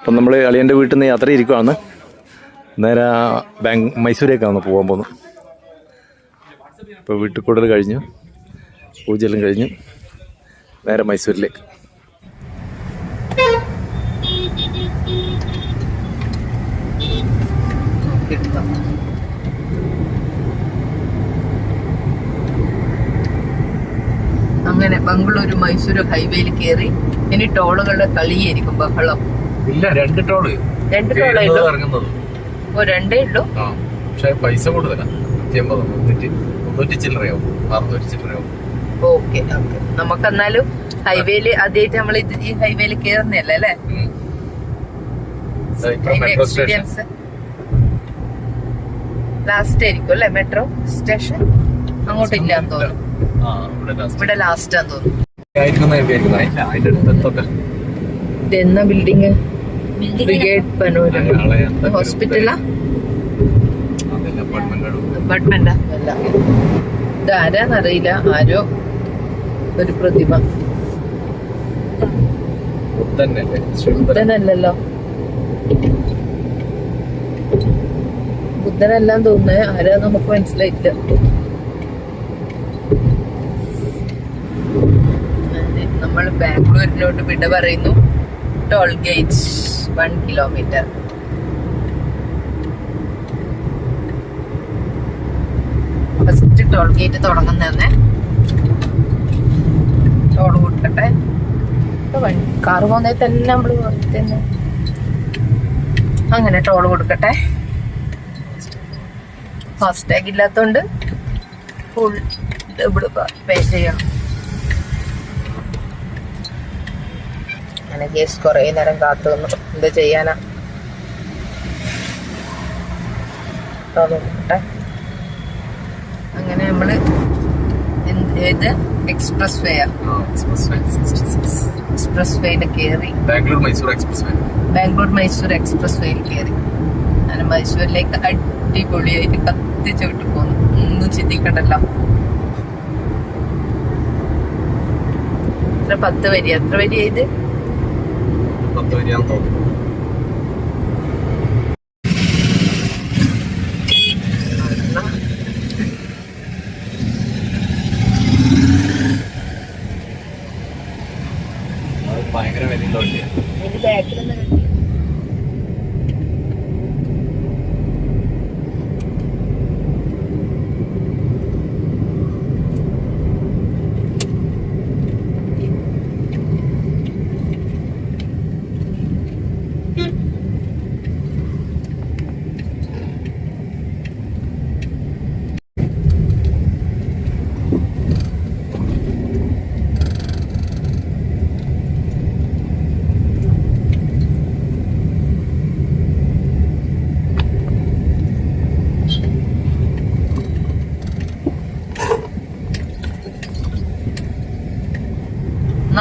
അപ്പം നമ്മൾ അളിയൻ്റെ വീട്ടിൽ നിന്ന് യാത്ര ഇരിക്കുവാണ്. നേരെ മൈസൂരേക്കാണ് പോകാൻ പോകുന്നത്. ഇപ്പോൾ വീട്ടിൽ കൂടുതൽ കഴിഞ്ഞു, പൂജയെല്ലാം കഴിഞ്ഞു, നേരെ മൈസൂരിലേക്ക്. അങ്ങനെ ബംഗളൂരു മൈസൂര് ഹൈവേയിൽ കയറി. ഇനി ടോളുകളുടെ കളിയായിരിക്കും, ബഹളം. ഇല്ല, രണ്ട് ടോളേ ഉള്ളൂ. ഓ, രണ്ടേ ഉള്ളൂ. പക്ഷെ പൈസ കൂടുതലാണ്. 350 ചില്ലറയാവും, 600 ചില്ലറയാവും. Okay okay. നമുക്ക് എന്നാലും ഹൈവേയില് ആദ്യമായിട്ട് നമ്മൾ ഈ ഹൈവേയിൽ കയറുന്നല്ലേ അല്ലേ? എക്സ്പീരിയൻസ് ലാസ്റ്റ് ആയിരിക്കും അല്ലേ മെട്രോ സ്റ്റേഷൻ? അങ്ങോട്ടില്ലാന്ന് തോന്നുന്നു. ഇവിടെ ലാസ്റ്റ് ആന്ന് തോന്നുന്നു. ഇതെന്നാ ബിൽഡിങ്? ബ്രിഗേഡ് പനോരമ ഹോസ്പിറ്റലാ? അപ്പാർട്ട്മെന്റാ? അല്ല, ഇതാരാന്നറിയില്ല. ആരോ ഒരു പ്രതിമ. ബുദ്ധനല്ലല്ലോ, ബുദ്ധനെല്ലാം തോന്നുന്നേ. ആരാ നമുക്ക് മനസ്സിലായില്ല. നമ്മൾ ബാംഗ്ലൂരിലോട്ട് വിട പറയുന്നു. Toll gate 1 kilometre. First toll gate തുടങ്ങുന്നതന്നെ. ടോൾ കൊടുക്കട്ടെ. കാറ് പോകുന്നേ തന്നെ നമ്മള് തന്നെ അങ്ങനെ ടോൾ കൊടുക്കട്ടെ. ഫാസ്ടാഗ് ഇല്ലാത്തോണ്ട് ഫുൾ ഇവിടെ പേ ചെയ്യണം. അങ്ങനെ കേസ് കുറേ നേരം കാത്തു നിന്നു. എന്താ ചെയ്യാനാ? നോക്കട്ടെ. അങ്ങനെ നമ്മള് ഏത് എക്സ്പ്രസ് വേയാ? എക്സ്പ്രസ് വേയില് കയറി. ബാംഗ്ലൂർ മൈസൂർ എക്സ്പ്രസ് വേയിൽ കയറി. അങ്ങനെ മൈസൂരിലേക്ക് അടിപൊളിയായിട്ട് കത്തിച്ച് വിട്ടു പോന്നു. ഒന്നും ചിന്തിക്കണ്ടല്ലോ. 10 വരി. എത്ര വരി ഇത്? 10 വരിയാന്ന് തോന്നുന്നു. ഭയങ്കര വിലയുള്ള വണ്ടിയാണ്.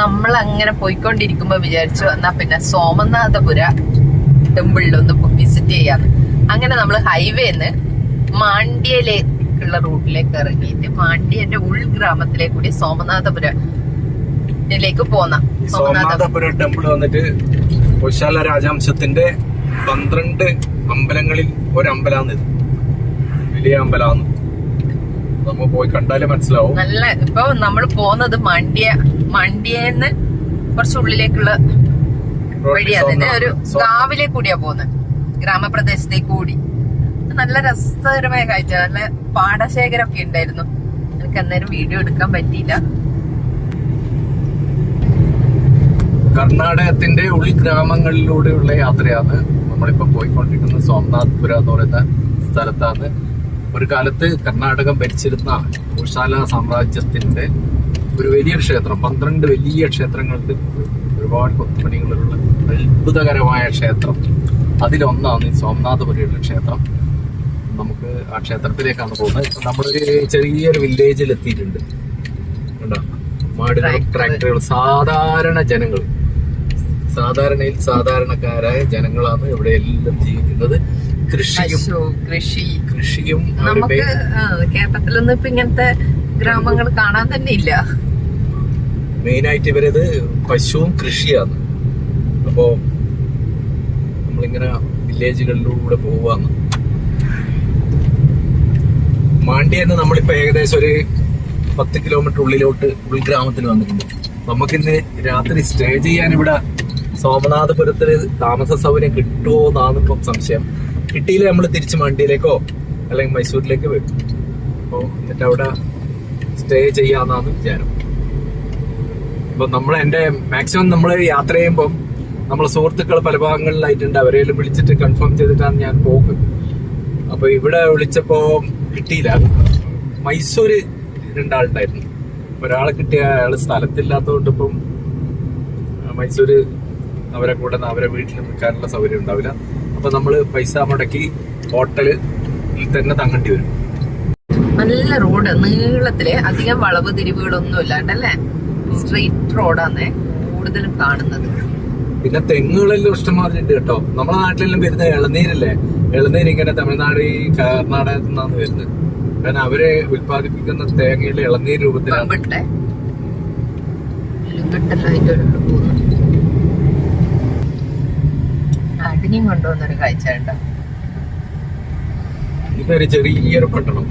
നമ്മൾ അങ്ങനെ പോയിക്കൊണ്ടിരിക്കുമ്പോ വിചാരിച്ചു എന്നാ പിന്നെ സോമനാഥപുര ടെമ്പിളിലൊന്ന് വിസിറ്റ് ചെയ്യാന്ന്. അങ്ങനെ നമ്മൾ ഹൈവേന്ന് മാണ്ഡ്യയിലേക്കുള്ള റൂട്ടിലേക്ക് ഇറങ്ങിയിട്ട് മാണ്ഡ്യന്റെ ഉൾഗ്രാമത്തിലേക്ക് കൂടി സോമനാഥപുരത്തിലേക്ക് പോന്ന. സോമനാഥപുര ടെമ്പിൾ വന്നിട്ട് കോശാല രാജവംശത്തിന്റെ 12 അമ്പലങ്ങളിൽ ഒരമ്പലാന്ന്. ഇത് വലിയ അമ്പലാന്ന്. നമ്മ പോയി കണ്ടാലേ മനസ്സിലാവും. നല്ല. ഇപ്പൊ നമ്മൾ പോകുന്നത് മണ്ഡ്യന്ന് കുറച്ച് ഉള്ളിലേക്കുള്ള വഴിയാണ്. അതിന്റെ ഒരു കാവിലേക്ക് കൂടിയാ പോകുന്നത്, ഗ്രാമപ്രദേശത്തേക്ക് കൂടി. നല്ല രസകരമായ കാഴ്ച. നല്ല പാടശേഖരമൊക്കെ ഉണ്ടായിരുന്നു. എനിക്ക് അന്നേരം വീഡിയോ എടുക്കാൻ പറ്റിയില്ല. കർണാടകത്തിന്റെ ഉൾഗ്രാമങ്ങളിലൂടെയുള്ള യാത്രയാണ് നമ്മളിപ്പോ പോയിക്കൊണ്ടിരിക്കുന്നത്. സോമനാഥപുര എന്ന് പറയുന്ന സ്ഥലത്താണ് ഒരു കാലത്ത് കർണാടകം ഭരിച്ചിരുന്ന കോശാല സാമ്രാജ്യത്തിന്റെ ഒരു വലിയൊരു ക്ഷേത്രം. 12 വലിയ ക്ഷേത്രങ്ങളുണ്ട്. ഒരുപാട് കൊത്തുപണികളുള്ള അത്ഭുതകരമായ ക്ഷേത്രം. അതിലൊന്നാണ് ഈ സോമനാഥപുരയുള്ള ക്ഷേത്രം. നമുക്ക് ആ ക്ഷേത്രത്തിലേക്കാണ് പോകുന്നത്. നമ്മളൊരു ചെറിയൊരു വില്ലേജിൽ എത്തിയിട്ടുണ്ട്. കണ്ടോ? മാടുകളും ട്രാക്ടറുകളും. സാധാരണക്കാരായ ജനങ്ങളാണ് ഇവിടെ എല്ലാം ജീവിക്കുന്നത്. കൃഷിയും നമുക്ക് കേരളത്തിലൊന്നും ഇപ്പൊ ഇങ്ങനത്തെ ഗ്രാമങ്ങൾ കാണാൻ തന്നെ ഇല്ല. മെയിനായിട്ട് ഇവരത് പശുവും കൃഷിയാണ്. അപ്പോ ഇങ്ങനെ വില്ലേജുകളിലൂടെ പോവാന്ന്. മാണ്ഡ്യ തന്നെ നമ്മളിപ്പോ ഏകദേശം ഒരു 10 കിലോമീറ്റർ ഉള്ളിലോട്ട് ഉൾഗ്രാമത്തിൽ വന്നിട്ടുണ്ട്. നമുക്കിന്ന് രാത്രി സ്റ്റേ ചെയ്യാൻ ഇവിടെ സോമനാഥപുരത്തില് താമസ സൗകര്യം കിട്ടുമോ എന്നാണ് ഇപ്പം സംശയം. കിട്ടിയില്ല നമ്മൾ തിരിച്ച് മാണ്ഡ്യയിലേക്കോ അല്ലെങ്കിൽ മൈസൂരിലേക്ക് വരും. അപ്പോൾ എന്നിട്ട് അവിടെ സ്റ്റേ ചെയ്യാന്നാണ് വിചാരം. അപ്പൊ എന്റെ മാക്സിമം നമ്മൾ യാത്ര ചെയ്യുമ്പോൾ നമ്മളെ സുഹൃത്തുക്കൾ പല ഭാഗങ്ങളിലായിട്ടുണ്ട്. അവരെല്ലാം വിളിച്ചിട്ട് കൺഫേം ചെയ്തിട്ടാണ് ഞാൻ പോകുന്നത്. അപ്പൊ ഇവിടെ വിളിച്ചപ്പോ കിട്ടിയില്ല. മൈസൂര് 2 ആളുണ്ടായിരുന്നു. ഒരാളെ കിട്ടിയ അയാള് സ്ഥലത്തില്ലാത്തതുകൊണ്ട് ഇപ്പം മൈസൂര് അവരെ കൂടെ അവരെ വീട്ടിൽ നിൽക്കാനുള്ള സൗകര്യം ഉണ്ടാവില്ല. അപ്പൊ നമ്മള് പൈസ മുടക്കി ഹോട്ടലിൽ തന്നെ തങ്ങേണ്ടി വരും. നല്ല റോഡ്, നീളത്തില് അധികം വളവ് തിരിവുകളൊന്നും ഇല്ലാണ്ടല്ലേ, സ്ട്രെയിറ്റ് റോഡാണ് കൂടുതലും കാണുന്നത്. പിന്നെ തെങ്ങുകളെല്ലാം ഇഷ്ടംമാതിരി ഉണ്ട് കേട്ടോ. നമ്മളെ നാട്ടിലെല്ലാം വരുന്ന ഇളനീരല്ലേ, ഇളനീര് ഇങ്ങനെ തമിഴ്നാട് കർണാടകത്തിൽ നിന്നാണ് വരുന്നത്. കാരണം അവര് ഉത്പാദിപ്പിക്കുന്ന തേങ്ങയുടെ ഇളനീർ രൂപത്തിലാണ്. അടിഞ്ഞും കൊണ്ടുവന്നൊരു കാഴ്ച ഉണ്ടോ. ഇതൊരു ചെറിയൊരു പട്ടണം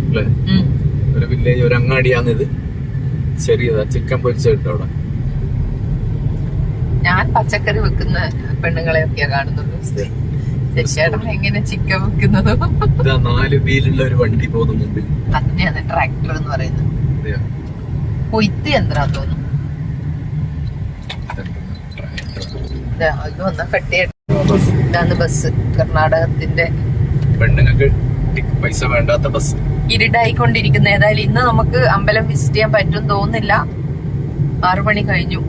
അല്ലേ, ഒരു വില്ലേജ്, ഒരു അങ്ങാടിയാണിത്. ചെറിയതാ, ചിക്കൻ പൊരിച്ച കിട്ടും അവിടെ. ഞാൻ പച്ചക്കറി വെക്കുന്ന പെണ്ണുങ്ങളെയൊക്കെയാ കാണുന്നുള്ളൂ. ചേട്ടൻ എങ്ങനെ ചിക്കൻ വെക്കുന്നത്? 4 വീലുള്ള ഒരു വണ്ടി പോകുന്ന മുമ്പിൽ, അതിനെയാണ് ട്രാക്ടർ എന്ന് പറയുന്നത്. കൊയ്ത്ത് യന്ത്രം തോന്നുന്നു. ഇത് വന്ന ഇതാണ് ബസ്, കർണാടകത്തിന്റെ. പെണ്ണുങ്ങൾക്ക് പൈസ വേണ്ടാത്ത ബസ്. ഇരുടായിക്കൊണ്ടിരിക്കുന്ന. ഏതായാലും ഇന്ന് നമുക്ക് അമ്പലം വിസിറ്റ് ചെയ്യാൻ പറ്റും തോന്നുന്നില്ല. 6 മണി കഴിഞ്ഞു.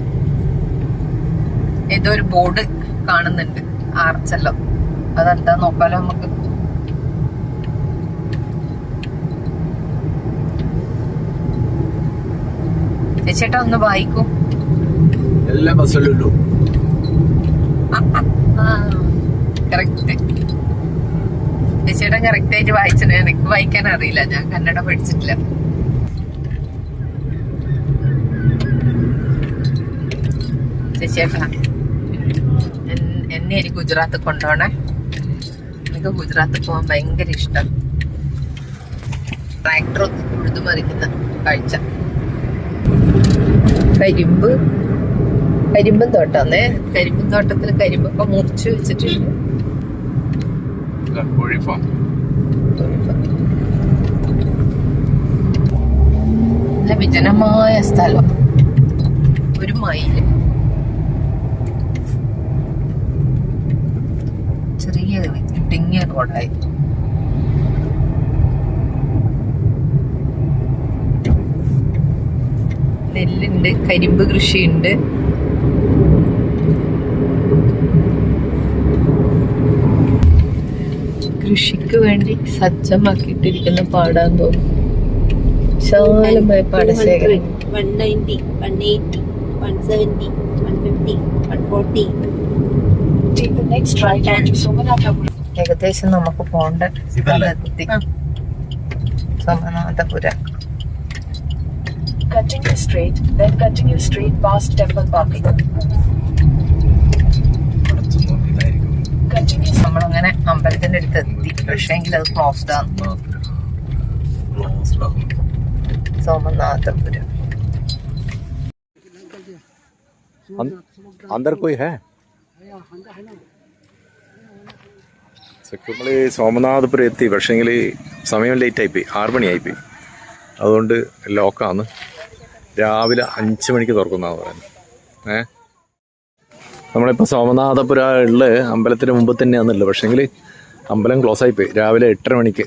ഏതോ ഒരു ബോർഡ് കാണുന്നുണ്ട്, ആർച്ചല്ലോ. അതെന്താ നോക്കാലോ നമുക്ക്. ചേട്ടാ ഒന്ന് വായിക്കൂ. എല്ലാ ബസ്സിലുള്ളൂ. കറക്റ്റ്. ചേട്ടൻ കറക്റ്റ് ആയിട്ട് വായിച്ചത്. എനിക്ക് വായിക്കാൻ അറിയില്ല, ഞാൻ കന്നഡ പഠിച്ചിട്ടില്ല. ചേട്ടാ എന്നെ എനിക്ക് ഗുജറാത്ത് കൊണ്ടുപോണേ. എനിക്ക് ഗുജറാത്ത് പോകാൻ ഭയങ്കര ഇഷ്ടം. ട്രാക്ടർ ഉഴുതുമറിക്കുന്ന കാഴ്ച. കരിമ്പും തോട്ടാന്നേ. കരിമ്പും തോട്ടത്തിൽ കരിമ്പൊക്കെ മുറിച്ച് വെച്ചിട്ടുണ്ട്. നല്ല വിജനമായ സ്ഥലം. 1 മൈല് ചെറിയ ഇടുങ്ങിയ റോഡായി. നെല്ലുണ്ട്, കരിമ്പ് കൃഷിയുണ്ട്. കൃഷിക്ക് വേണ്ടി സജ്ജമാക്കിയിട്ടിരിക്കുന്ന പാടാന്ന് തോന്നുന്നു. വിശാലമായ പാടശേഖരം. 190, 180, 170, 150, 140. Take the next right onto Somanathapuram. ഏകദേശം നമുക്ക് പോണ്ട സ്ഥലത്തെത്തി. സോമനാഥപുരം. Continue straight, then continue straight past Temple Parking. നമ്മളങ്ങനെ അമ്പലത്തിന്റെ അടുത്ത് എത്തി. പക്ഷേ എങ്കിൽ അത് ക്ലോസ്ഡ് ആണ്. സോമനാഥപുരം. अंदर कोई है? നമ്മള് സോമനാഥപുരം എത്തി. പക്ഷേങ്കിൽ സമയം ലേറ്റായിപ്പോയി, 6 മണിയായിപ്പോയി. അതുകൊണ്ട് ലോക്കാണ്. രാവിലെ 5 മണിക്ക് തുറക്കുന്നതാണ് പറയുന്നത്. നമ്മളിപ്പോൾ സോമനാഥപുരം ഉള്ള അമ്പലത്തിന് മുമ്പ് തന്നെയാണല്ലോ. പക്ഷേങ്കിൽ അമ്പലം ക്ലോസ് ആയിപ്പോയി രാവിലെ 8:30 മണിക്ക്.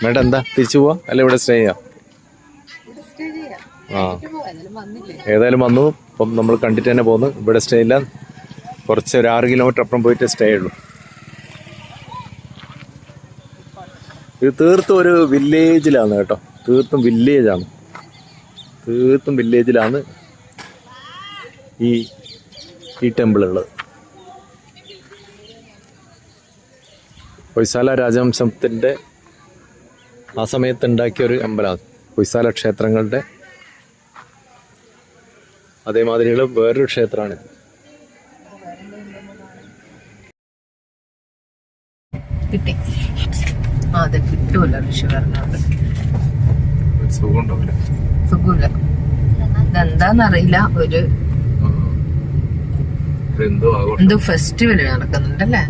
മേഡം എന്താ തിരിച്ചു പോവാ അല്ല ഇവിടെ സ്റ്റേ ചെയ്യാം? ഏതായാലും വന്നു. അപ്പം നമ്മൾ കണ്ടിട്ട് തന്നെ പോന്നു. ഇവിടെ സ്റ്റേ ഇല്ല, കുറച്ച് ഒരു 6 കിലോമീറ്റർ അപ്പുറം പോയിട്ട് സ്റ്റേ ഉള്ളൂ. ഇത് തീർത്തും ഒരു വില്ലേജിലാണ് കേട്ടോ. തീർത്തും വില്ലേജിലാണ് ഈ ടെമ്പിൾ ഉള്ളത്. ഹൊയ്സാല രാജവംശത്തിൻ്റെ ആ സമയത്ത് ഉണ്ടാക്കിയ ഒരു അമ്പലമാണ്. ഹൊയ്സാല ക്ഷേത്രങ്ങളുടെ അതേമാതിരിയുള്ള വേറൊരു ക്ഷേത്രമാണിത്. കിട്ടി. അതെ, കിട്ടൂല ഋഷി പറഞ്ഞോണ്ട്. സുഖം ഉണ്ടാവില്ല. സുഖമില്ല. ഇതെന്താന്നറിയില്ല, ഒരു എന്തോ ആഘോഷം. എന്തോ ഫെസ്റ്റിവൽ നടക്കുന്നുണ്ടല്ലേ,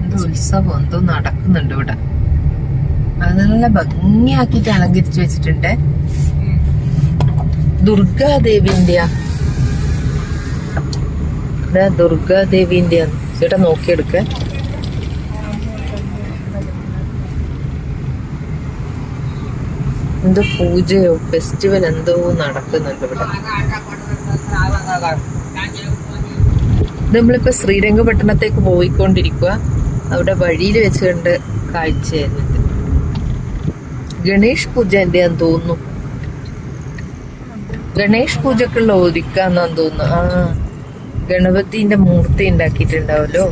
എന്തോ ഉത്സവം എന്തോ നടക്കുന്നുണ്ട് ഇവിടെ. അത് നല്ല ഭംഗിയാക്കിട്ട് അലങ്കരിച്ചു വെച്ചിട്ടുണ്ട്. ദുർഗാദേവിന്റെ ദുർഗാദേവിന്റെ ചേട്ടാ നോക്കിയെടുക്ക. എന്തോ പൂജയോ ഫെസ്റ്റിവൽ എന്തോ നടക്കുന്നുണ്ട് ഇവിടെ. നമ്മളിപ്പോ ശ്രീരംഗപട്ടണത്തേക്ക് പോയിക്കൊണ്ടിരിക്കുക. അവിടെ വഴിയിൽ വെച്ചുകൊണ്ട് കാഴ്ചയായിരുന്നു. ഗണേഷ് പൂജ എന്റെയാന്ന് തോന്നുന്നു. ഗണേഷ് പൂജക്കുള്ള ഒരുക്കാന്നാന്ന് തോന്നുന്നു. ഗണപതിന്റെ മൂർത്തി ഉണ്ടാക്കിയിട്ടുണ്ടാവല്ലോ.